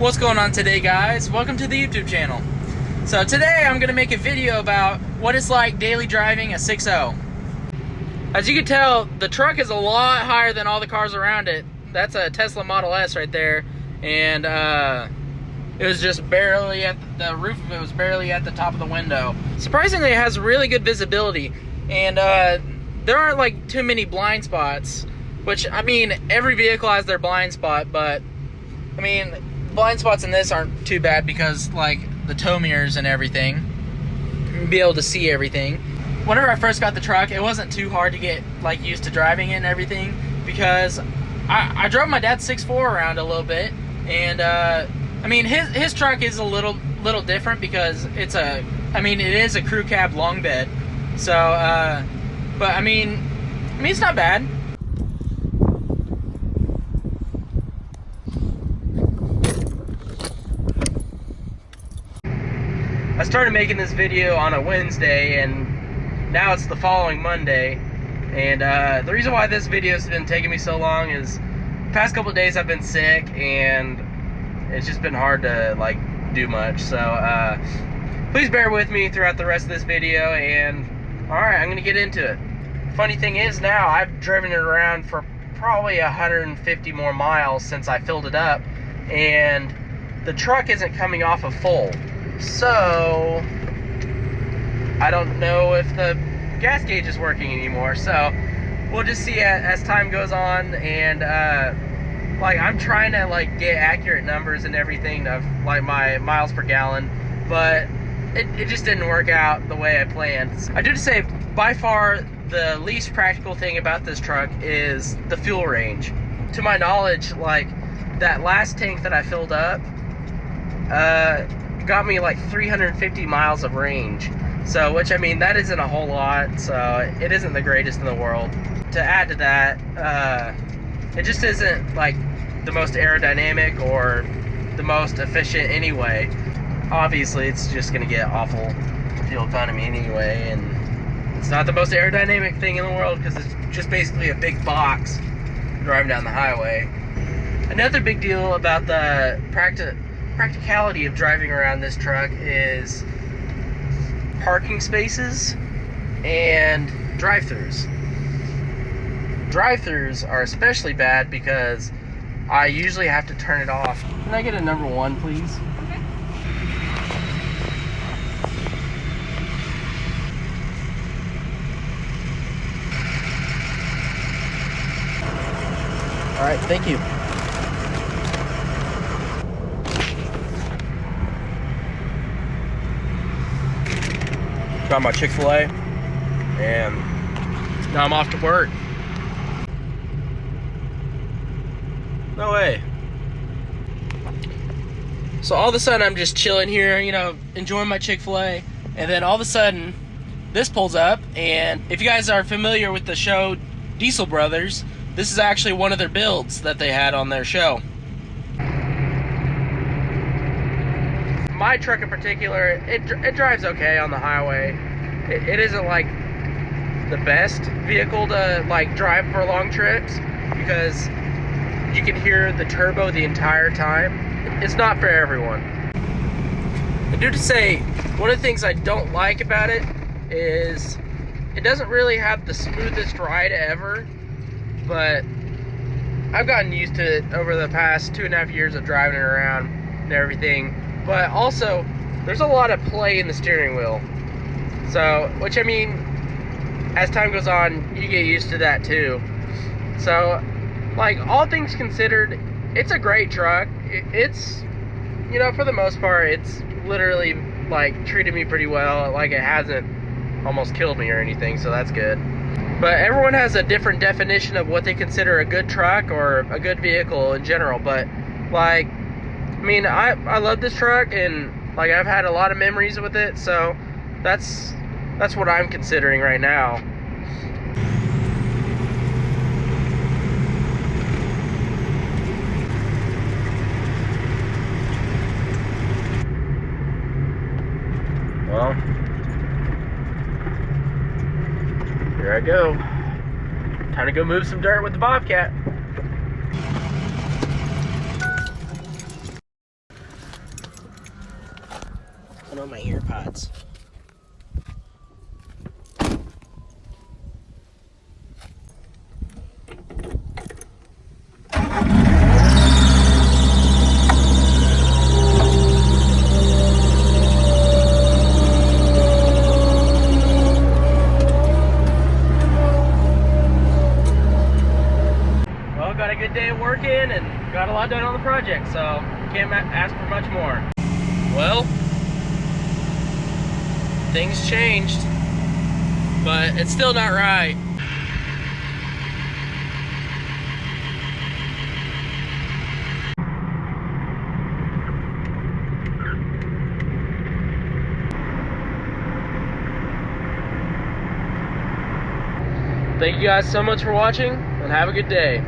What's going on today, guys? Welcome to the YouTube channel. So today I'm going to make a video about what it's like daily driving a 6.0. As you can tell, the truck is a lot higher than all the cars around it. That's a Tesla Model S right there, and it was just barely at the roof of it was barely at the top of the window. Surprisingly, it has really good visibility, and there aren't like too many blind spots, which, I mean, every vehicle has their blind spot, but I mean, blind spots in this aren't too bad because, like, the tow mirrors and everything, you'll be able to see everything. Whenever I first got the truck, it wasn't too hard to get, like, used to driving it and everything, because I drove my dad's 6.4 around a little bit, and I mean, his truck is a little different because it's it is a crew cab long bed. So, but I mean, it's not bad. I started making this video on a Wednesday, and now it's the following Monday. And the reason why this video has been taking me so long is the past couple of days I've been sick, and it's just been hard to, like, do much. So please bear with me throughout the rest of this video, and alright, I'm gonna get into it. Funny thing is, now I've driven it around for probably 150 more miles since I filled it up, and the truck isn't coming off of full. So I don't know if the gas gauge is working anymore, so we'll just see as time goes on. And like, I'm trying to, like, get accurate numbers and everything of, like, my miles per gallon, but it just didn't work out the way I planned. I do say, by far the least practical thing about this truck is the fuel range. To my knowledge, like, that last tank that I filled up got me like 350 miles of range. So, which, I mean, that isn't a whole lot, so it isn't the greatest in the world. To add to that, it just isn't, like, the most aerodynamic or the most efficient anyway. Obviously, it's just gonna get awful fuel economy anyway, and it's not the most aerodynamic thing in the world because it's just basically a big box driving down the highway. Another big deal about the practicality of driving around this truck is parking spaces and drive-thrus. Drive-thrus are especially bad because I usually have to turn it off. Can I get a number 1, please? Okay. All right, thank you. Got my Chick-fil-A, and now I'm off to work. No way. So all of a sudden I'm just chilling here, you know, enjoying my Chick-fil-A, and then all of a sudden this pulls up, and if you guys are familiar with the show Diesel Brothers, this is actually one of their builds that they had on their show. My truck in particular, it drives okay on the highway. It isn't like the best vehicle to, like, drive for long trips because you can hear the turbo the entire time. It's not for everyone. I do to say, one of the things I don't like about it is it doesn't really have the smoothest ride ever, but I've gotten used to it over the past 2.5 years of driving it around and everything. But also, there's a lot of play in the steering wheel. So, which, I mean, as time goes on, you get used to that too. So, like, all things considered, it's a great truck. It's, you know, for the most part, it's literally, like, treated me pretty well. Like, it hasn't almost killed me or anything, so that's good. But everyone has a different definition of what they consider a good truck or a good vehicle in general. But, like, I mean, I love this truck, and, like, I've had a lot of memories with it, so that's what I'm considering right now. Well, here I go. Time to go move some dirt with the Bobcat. Put on my ear pods. Well, got a good day of working and got a lot done on the project, so can't ask for much more. Well, things changed, but it's still not right. Thank you guys so much for watching, and have a good day.